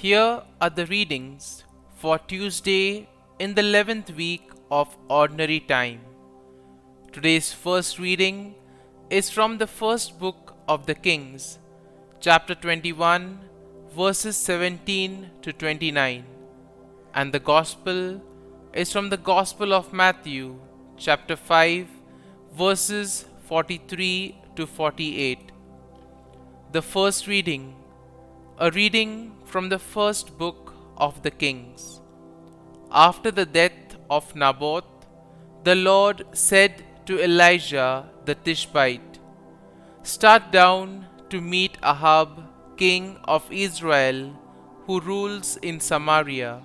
Here are the readings for Tuesday in the 11th week of Ordinary Time. Today's first reading is from the first book of the Kings, chapter 21, verses 17 to 29, and the Gospel is from the Gospel of Matthew, chapter 5, verses 43 to 48. The first reading, a reading from the first book of the Kings. After the death of Naboth, the Lord said to Elijah the Tishbite, "Start down to meet Ahab, king of Israel, who rules in Samaria.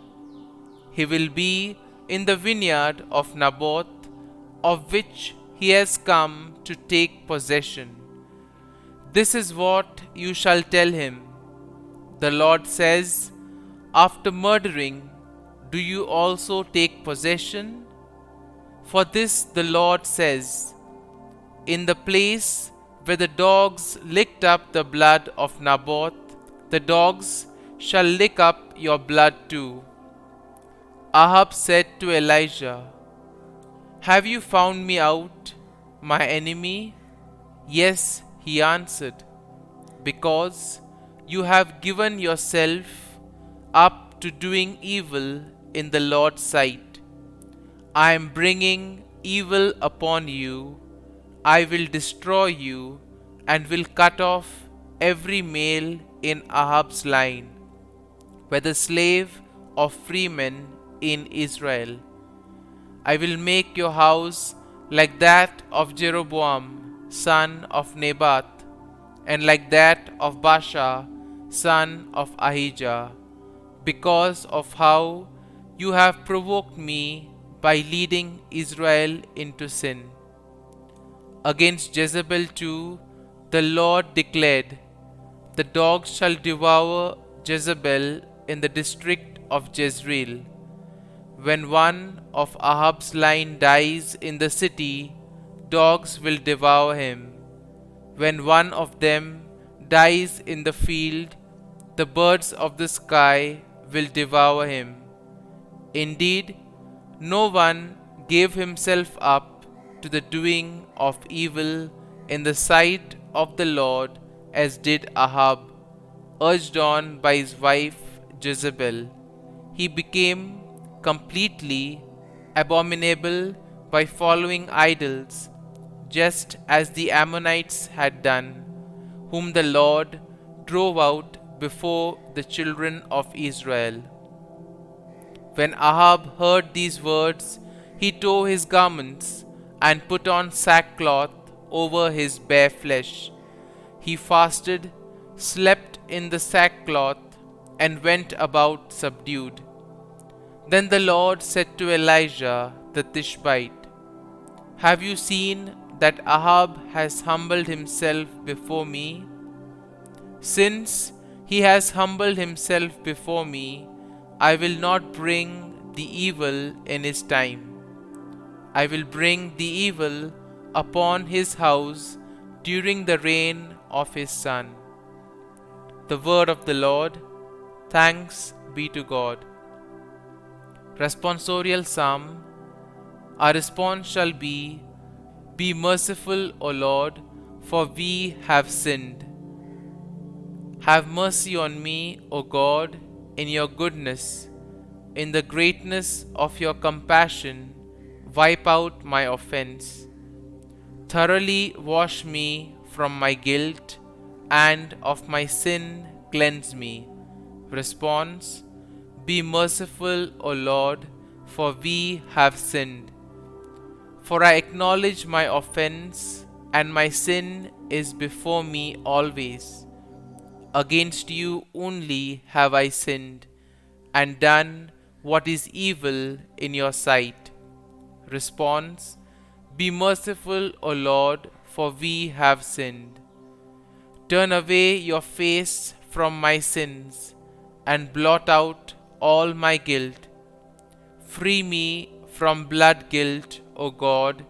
He will be in the vineyard of Naboth, of which he has come to take possession. This is what you shall tell him. The Lord says, after murdering, do you also take possession? For this the Lord says, in the place where the dogs licked up the blood of Naboth, the dogs shall lick up your blood too." Ahab said to Elijah, "Have you found me out, my enemy?" "Yes," he answered, "because you have given yourself up to doing evil in the Lord's sight. I am bringing evil upon you. I will destroy you and will cut off every male in Ahab's line, whether slave or freeman in Israel. I will make your house like that of Jeroboam, son of Nebat, and like that of Baasha, son of Ahijah, because of how you have provoked me by leading Israel into sin." Against Jezebel too, the Lord declared, "The dogs shall devour Jezebel in the district of Jezreel. When one of Ahab's line dies in the city, dogs will devour him. When one of them dies in the field, the birds of the sky will devour him. Indeed, no one gave himself up to the doing of evil in the sight of the Lord as did Ahab, urged on by his wife Jezebel. He became completely abominable by following idols, just as the Ammonites had done, whom the Lord drove out before the children of Israel." When Ahab heard these words, he tore his garments and put on sackcloth over his bare flesh. He fasted, slept in the sackcloth, and went about subdued. Then the Lord said to Elijah the Tishbite, "Have you seen that Ahab has humbled himself before me? Since he has humbled himself before me, I will not bring the evil in his time. I will bring the evil upon his house during the reign of his son." The word of the Lord. Thanks be to God. Responsorial Psalm. Our response shall be, "Be merciful, O Lord, for we have sinned." Have mercy on me, O God, in your goodness. In the greatness of your compassion, wipe out my offense. Thoroughly wash me from my guilt, and of my sin cleanse me. Response: Be merciful, O Lord, for we have sinned. For I acknowledge my offense, and my sin is before me always. Against you only have I sinned, and done what is evil in your sight. Response: Be merciful, O Lord, for we have sinned. Turn away your face from my sins, and blot out all my guilt. Free me from blood guilt, O God,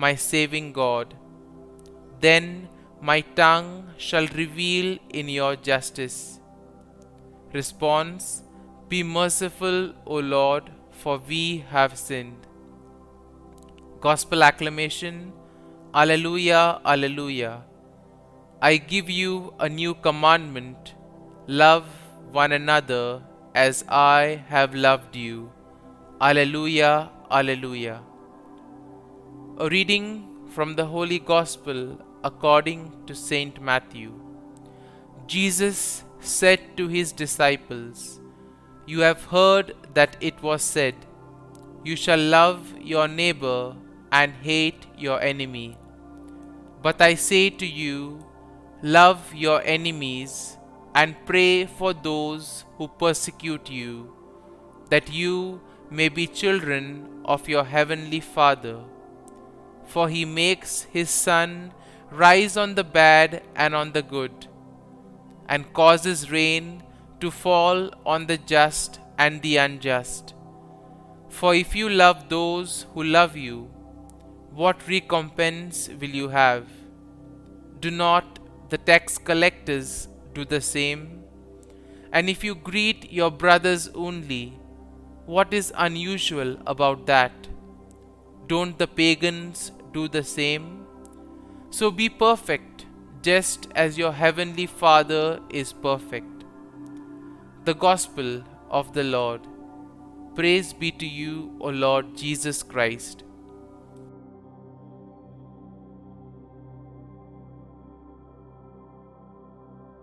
my saving God. Then my tongue shall reveal in your justice. Response: Be merciful, O Lord, for we have sinned. Gospel acclamation: Alleluia, Alleluia. I give you a new commandment: love one another as I have loved you. Alleluia, Alleluia. A reading from the Holy Gospel according to Saint Matthew. Jesus said to his disciples, You have heard that it was said, You shall love your neighbor and hate your enemy. But I say to you, love your enemies and pray for those who persecute you, that you may be children of your heavenly Father. For he makes his sun rise on the bad and on the good, and causes rain to fall on the just and the unjust. For if you love those who love you, what recompense will you have? Do not the tax collectors do the same? And if you greet your brothers only, what is unusual about that? Don't the pagans do the same? So be perfect, just as your heavenly Father is perfect. The Gospel of the Lord. Praise be to you, O Lord Jesus Christ.